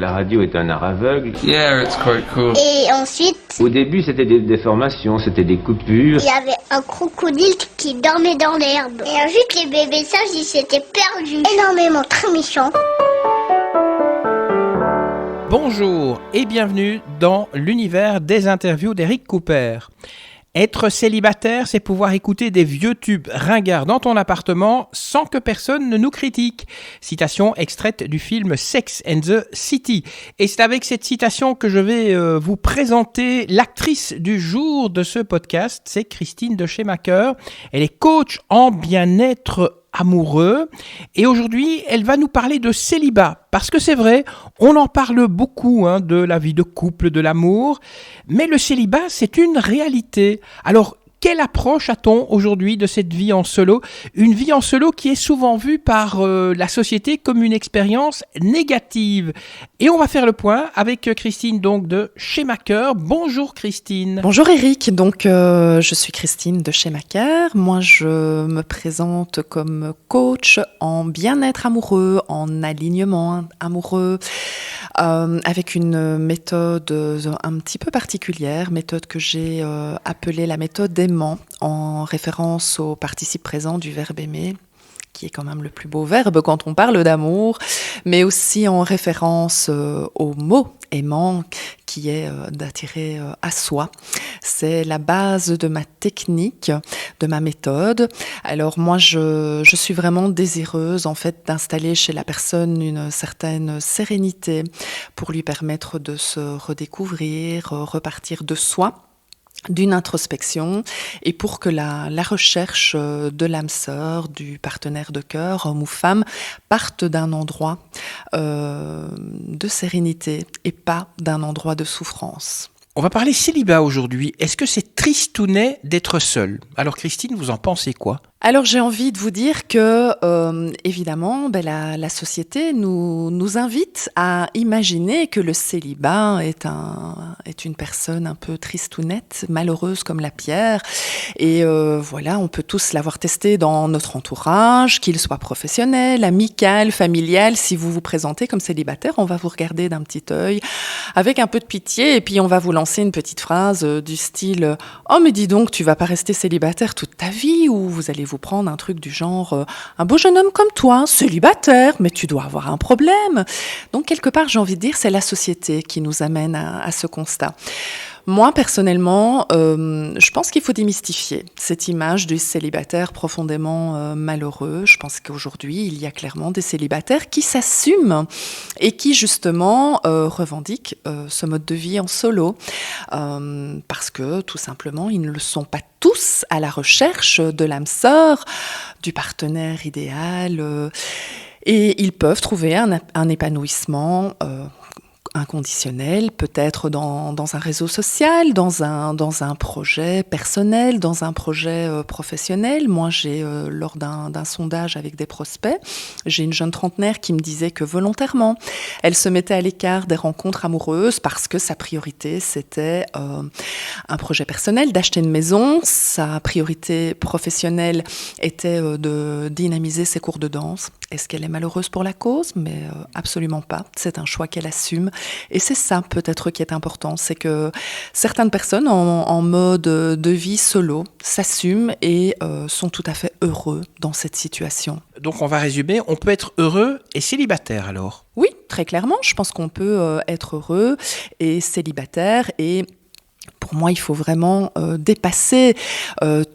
La radio est un art aveugle. Yeah, it's quite cool. Et ensuite, Au début, c'était des déformations, c'était des coupures. il y avait un crocodile qui dormait dans l'herbe. Et ensuite, les bébés sages, ils s'étaient perdus. Énormément, très méchants. Bonjour et bienvenue dans l'univers des interviews d'Eric Cooper. Être célibataire, c'est pouvoir écouter des vieux tubes ringards dans ton appartement sans que personne ne nous critique. Citation extraite du film Sex and the City. Et c'est avec cette citation que je vais vous présenter l'actrice du jour de ce podcast. C'est Christine de Schemacher. Elle est coach en bien-être amoureux et aujourd'hui elle va nous parler de célibat parce que c'est vrai, on en parle beaucoup de la vie de couple, de l'amour, mais le célibat c'est une réalité. Alors quelle approche a-t-on aujourd'hui de cette vie en solo? Une vie en solo qui est souvent vue par la société comme une expérience négative. Et on va faire le point avec Christine donc de Schemacher. Bonjour Christine. Bonjour Eric, donc je suis Christine de Schemacher. Moi je me présente comme coach en bien-être amoureux, en alignement amoureux, avec une méthode un petit peu particulière, méthode que j'ai appelée la méthode aimant, en référence au participe présent du verbe aimer, qui est quand même le plus beau verbe quand on parle d'amour, mais aussi en référence au mot aimant, qui est d'attirer à soi. C'est la base de ma technique, de ma méthode. Alors moi, je suis vraiment désireuse en fait d'installer chez la personne une certaine sérénité pour lui permettre de se redécouvrir, repartir de soi, d'une introspection, et pour que la recherche de l'âme sœur, du partenaire de cœur, homme ou femme, parte d'un endroit de sérénité et pas d'un endroit de souffrance. On va parler célibat aujourd'hui. Est-ce que c'est tristounet d'être seul? Alors Christine, vous en pensez quoi? Alors j'ai envie de vous dire que, évidemment, la société nous invite à imaginer que le célibat est une personne un peu tristounette, malheureuse comme la pierre. Et voilà, on peut tous l'avoir testé dans notre entourage, qu'il soit professionnel, amical, familial. Si vous vous présentez comme célibataire, on va vous regarder d'un petit œil avec un peu de pitié et puis on va vous lancer une petite phrase du style « Oh mais dis donc, tu vas pas rester célibataire toute ta vie » ou vous allez vous prendre un truc du genre un beau jeune homme comme toi, célibataire, mais tu dois avoir un problème. Donc quelque part, j'ai envie de dire, c'est la société qui nous amène à ce constat. Moi, personnellement, je pense qu'il faut démystifier cette image du célibataire profondément malheureux. Je pense qu'aujourd'hui, il y a clairement des célibataires qui s'assument et qui, justement, revendiquent ce mode de vie en solo. Parce que, tout simplement, ils ne le sont pas tous à la recherche de l'âme sœur, du partenaire idéal. Et ils peuvent trouver un épanouissement inconditionnel, peut-être dans un réseau social, dans un projet personnel, dans un projet professionnel. Moi, j'ai, lors d'un sondage avec des prospects, j'ai une jeune trentenaire qui me disait que volontairement, elle se mettait à l'écart des rencontres amoureuses parce que sa priorité, c'était un projet personnel, d'acheter une maison. Sa priorité professionnelle était de dynamiser ses cours de danse. Est-ce qu'elle est malheureuse pour la cause? Mais absolument pas. C'est un choix qu'elle assume. Et c'est ça peut-être qui est important, c'est que certaines personnes en mode de vie solo s'assument et sont tout à fait heureux dans cette situation. Donc on va résumer, on peut être heureux et célibataire alors? Oui, très clairement, je pense qu'on peut être heureux et célibataire et pour moi, il faut vraiment dépasser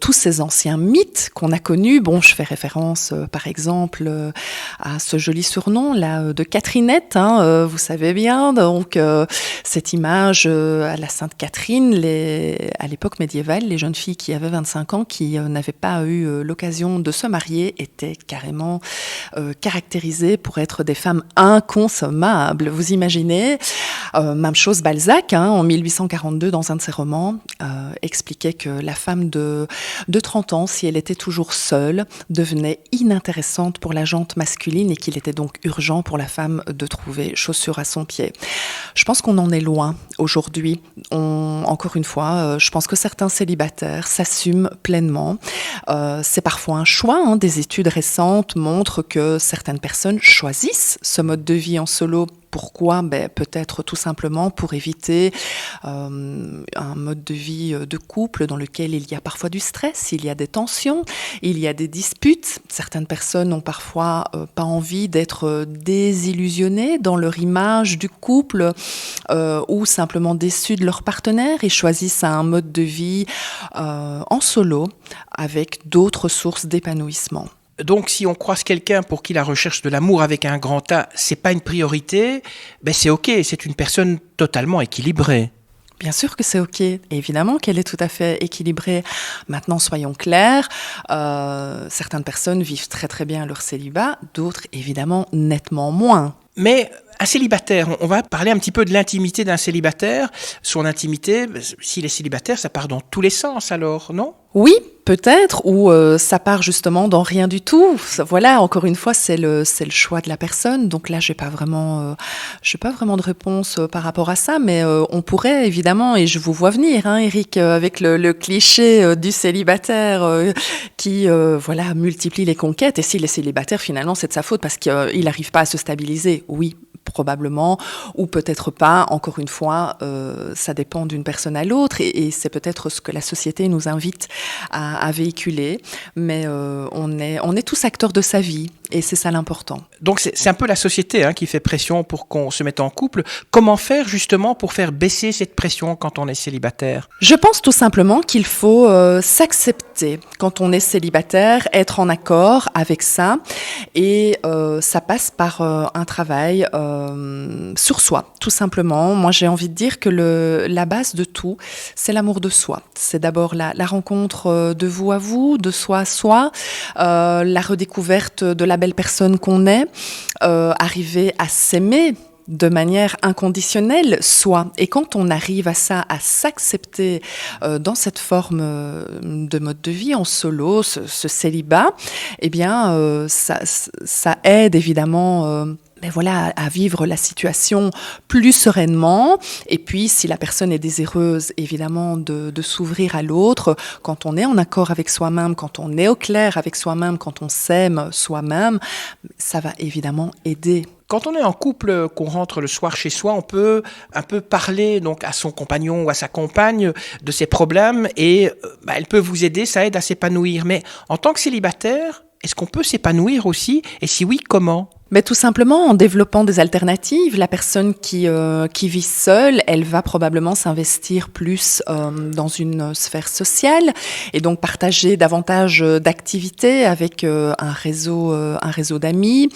tous ces anciens mythes qu'on a connus. Bon, je fais référence, par exemple, à ce joli surnom là de Catherinette. Vous savez bien, donc cette image à la Sainte Catherine, à l'époque médiévale, les jeunes filles qui avaient 25 ans, qui n'avaient pas eu l'occasion de se marier, étaient carrément caractérisées pour être des femmes inconsommables. Vous imaginez, même chose Balzac, en 1842, dans un de ses romans, expliquait que la femme de 30 ans, si elle était toujours seule, devenait inintéressante pour la gente masculine et qu'il était donc urgent pour la femme de trouver chaussure à son pied. Je pense qu'on en est loin aujourd'hui. Encore une fois, je pense que certains célibataires s'assument pleinement. C'est parfois un choix. Des études récentes montrent que certaines personnes choisissent ce mode de vie en solo Pourquoi ? Peut-être tout simplement pour éviter un mode de vie de couple dans lequel il y a parfois du stress, il y a des tensions, il y a des disputes. Certaines personnes ont parfois pas envie d'être désillusionnées dans leur image du couple ou simplement déçues de leur partenaire et choisissent un mode de vie en solo avec d'autres sources d'épanouissement. Donc, si on croise quelqu'un pour qui la recherche de l'amour avec un grand A, c'est pas une priorité, c'est ok, c'est une personne totalement équilibrée. Bien sûr que c'est ok, et évidemment qu'elle est tout à fait équilibrée. Maintenant, soyons clairs, certaines personnes vivent très très bien leur célibat, d'autres évidemment nettement moins. Mais un célibataire, on va parler un petit peu de l'intimité d'un célibataire. Son intimité, s'il est célibataire, ça part dans tous les sens alors, non ? Oui, peut-être, ou ça part justement dans rien du tout. Voilà, encore une fois, c'est le choix de la personne. Donc là, j'ai pas vraiment de réponse par rapport à ça, mais on pourrait évidemment, et je vous vois venir, Eric, avec le cliché du célibataire qui multiplie les conquêtes. Et s'il est célibataire, finalement, c'est de sa faute parce qu'il n'arrive pas à se stabiliser. Oui, probablement, ou peut-être pas. Encore une fois, ça dépend d'une personne à l'autre, et c'est peut-être ce que la société nous invite à véhiculer, mais on est tous acteurs de sa vie, et c'est ça l'important. Donc c'est un peu la société qui fait pression pour qu'on se mette en couple. Comment faire justement pour faire baisser cette pression quand on est célibataire ? Je pense tout simplement qu'il faut s'accepter quand on est célibataire, être en accord avec ça, et ça passe par un travail sur soi, tout simplement. Moi, j'ai envie de dire que la base de tout, c'est l'amour de soi. C'est d'abord la rencontre de vous à vous, de soi à soi, la redécouverte de la belle personne qu'on est, arriver à s'aimer de manière inconditionnelle, soi. Et quand on arrive à ça, à s'accepter dans cette forme de mode de vie en solo, ce célibat, eh bien, ça aide évidemment à vivre la situation plus sereinement. Et puis, si la personne est désireuse, évidemment, de s'ouvrir à l'autre, quand on est en accord avec soi-même, quand on est au clair avec soi-même, quand on s'aime soi-même, ça va évidemment aider. Quand on est en couple, qu'on rentre le soir chez soi, on peut un peu parler donc à son compagnon ou à sa compagne de ses problèmes et elle peut vous aider, ça aide à s'épanouir. Mais en tant que célibataire, est-ce qu'on peut s'épanouir aussi ? Et si oui, comment ? Mais tout simplement en développant des alternatives. La personne qui vit seule, elle va probablement s'investir plus dans une sphère sociale et donc partager davantage d'activités avec un réseau d'amis.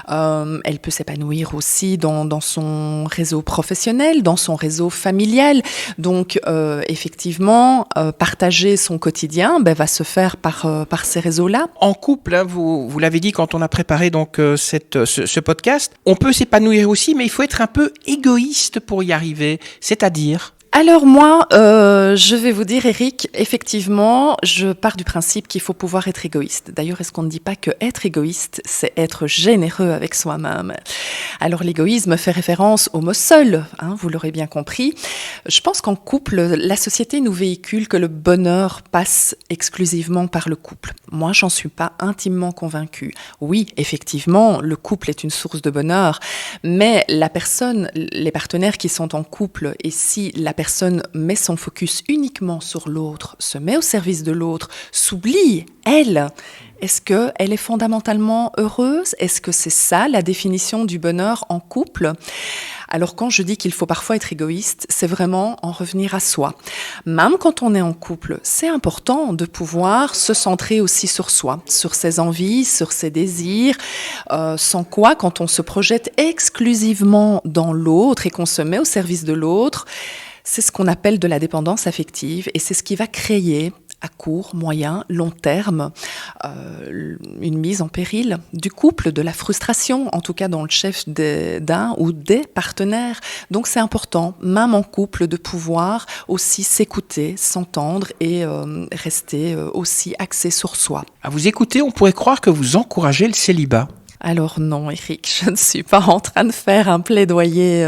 Elle peut s'épanouir aussi dans son réseau professionnel, dans son réseau familial. Donc effectivement, partager son quotidien va se faire par ces réseaux-là. En couple, vous l'avez dit quand on a préparé donc ce podcast, on peut s'épanouir aussi, mais il faut être un peu égoïste pour y arriver, c'est-à-dire... Alors moi, je vais vous dire, Eric, effectivement, je pars du principe qu'il faut pouvoir être égoïste. D'ailleurs, est-ce qu'on ne dit pas que être égoïste, c'est être généreux avec soi-même ? Alors l'égoïsme fait référence au mot seul, vous l'aurez bien compris. Je pense qu'en couple, la société nous véhicule que le bonheur passe exclusivement par le couple. Moi, j'en suis pas intimement convaincue. Oui, effectivement, le couple est une source de bonheur, mais les partenaires qui sont en couple, et si la personne met son focus uniquement sur l'autre, se met au service de l'autre, s'oublie, elle, est-ce qu'elle est fondamentalement heureuse ? Est-ce que c'est ça la définition du bonheur en couple ? Alors quand je dis qu'il faut parfois être égoïste, c'est vraiment en revenir à soi. Même quand on est en couple, c'est important de pouvoir se centrer aussi sur soi, sur ses envies, sur ses désirs, sans quoi, quand on se projette exclusivement dans l'autre et qu'on se met au service de l'autre, c'est ce qu'on appelle de la dépendance affective et c'est ce qui va créer à court, moyen, long terme, une mise en péril du couple, de la frustration, en tout cas dans le chef d'un ou des partenaires. Donc c'est important, même en couple, de pouvoir aussi s'écouter, s'entendre et rester aussi axé sur soi. À vous écouter, on pourrait croire que vous encouragez le célibat. Alors non, Eric, je ne suis pas en train de faire un plaidoyer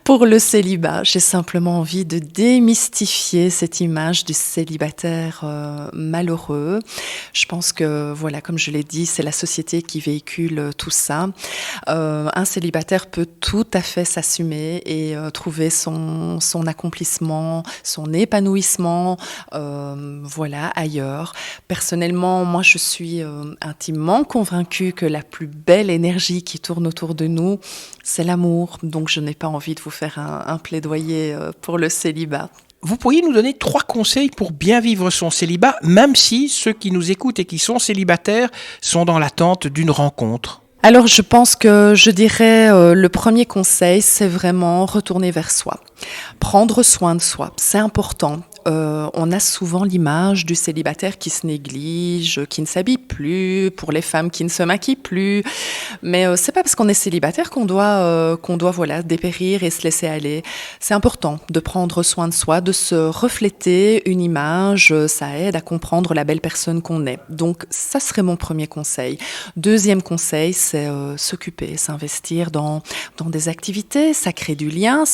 Pour le célibat, j'ai simplement envie de démystifier cette image du célibataire malheureux. Je pense que, voilà, comme je l'ai dit, c'est la société qui véhicule tout ça. Un célibataire peut tout à fait s'assumer et trouver son accomplissement, son épanouissement, voilà, ailleurs. Personnellement, moi, je suis intimement convaincue que la plus belle énergie qui tourne autour de nous, c'est l'amour. Donc, je n'ai pas envie de vous faire un plaidoyer pour le célibat. Vous pourriez nous donner 3 conseils pour bien vivre son célibat, même si ceux qui nous écoutent et qui sont célibataires sont dans l'attente d'une rencontre? Alors, je pense que je dirais le premier conseil, c'est vraiment retourner vers soi. Prendre soin de soi, c'est important. On a souvent l'image du célibataire qui se néglige, qui ne s'habille plus, pour les femmes qui ne se maquillent plus. Mais c'est pas parce qu'on est célibataire qu'on doit voilà, dépérir et se laisser aller. C'est important de prendre soin de soi, de se refléter une image. Ça aide à comprendre la belle personne qu'on est. Donc, ça serait mon premier conseil. Deuxième conseil, c'est s'occuper, s'investir dans des activités. Ça crée du lien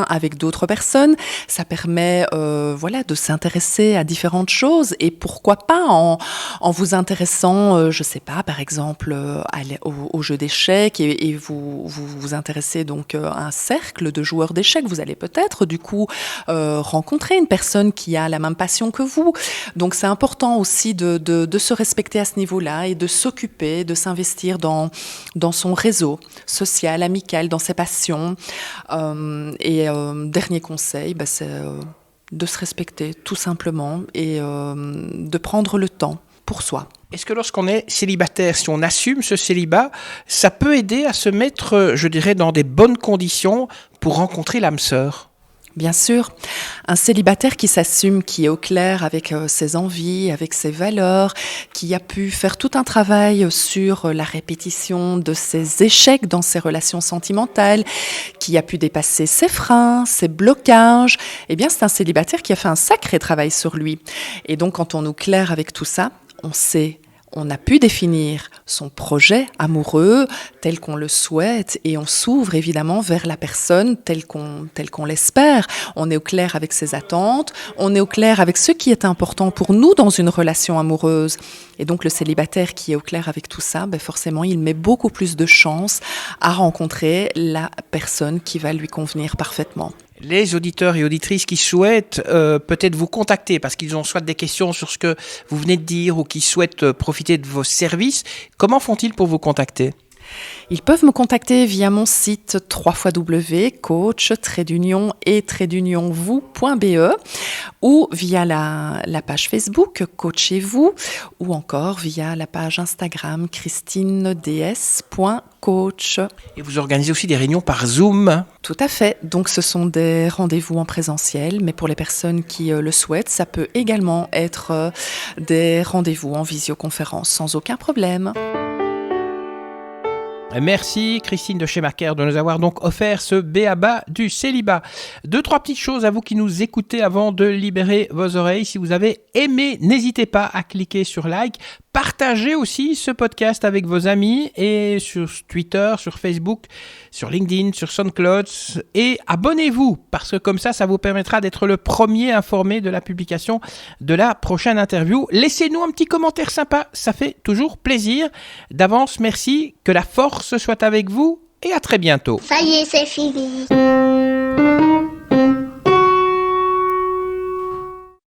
avec d'autres personnes. Ça permet voilà, de s'intéresser à différentes choses et pourquoi pas en vous intéressant, je sais pas, par exemple au jeu d'échecs et vous intéressez donc à un cercle de joueurs d'échecs. Vous allez peut-être du coup rencontrer une personne qui a la même passion que vous. Donc c'est important aussi de se respecter à ce niveau-là et de s'occuper, de s'investir dans son réseau social, amical, dans ses passions. Dernier conseil, c'est de se respecter tout simplement et de prendre le temps pour soi. Est-ce que lorsqu'on est célibataire, si on assume ce célibat, ça peut aider à se mettre, je dirais, dans des bonnes conditions pour rencontrer l'âme sœur ? Bien sûr, un célibataire qui s'assume, qui est au clair avec ses envies, avec ses valeurs, qui a pu faire tout un travail sur la répétition de ses échecs dans ses relations sentimentales, qui a pu dépasser ses freins, ses blocages, eh bien c'est un célibataire qui a fait un sacré travail sur lui. Et donc quand on est au clair avec tout ça, on a pu définir son projet amoureux tel qu'on le souhaite et on s'ouvre évidemment vers la personne telle qu'on l'espère. On est au clair avec ses attentes, on est au clair avec ce qui est important pour nous dans une relation amoureuse. Et donc le célibataire qui est au clair avec tout ça, forcément il met beaucoup plus de chances à rencontrer la personne qui va lui convenir parfaitement. Les auditeurs et auditrices qui souhaitent peut-être vous contacter parce qu'ils ont soit des questions sur ce que vous venez de dire ou qui souhaitent profiter de vos services, comment font-ils pour vous contacter ? Ils peuvent me contacter via mon site www.coach-et-vous.be ou via la page Facebook Coachez-vous ou encore via la page Instagram christineds.coach. Et vous organisez aussi des réunions par Zoom ? Tout à fait. Donc ce sont des rendez-vous en présentiel, mais pour les personnes qui le souhaitent, ça peut également être des rendez-vous en visioconférence sans aucun problème. Merci Christine de chez Macaire de nous avoir donc offert ce b.a.-ba du célibat. 2-3 petites choses à vous qui nous écoutez avant de libérer vos oreilles. Si vous avez aimé, n'hésitez pas à cliquer sur like. Partagez aussi ce podcast avec vos amis et sur Twitter, sur Facebook, sur LinkedIn, sur SoundCloud et abonnez-vous parce que comme ça vous permettra d'être le premier informé de la publication de la prochaine interview. Laissez-nous un petit commentaire sympa, ça fait toujours plaisir. D'avance, merci, que la force soit avec vous et à très bientôt. Ça y est, c'est fini.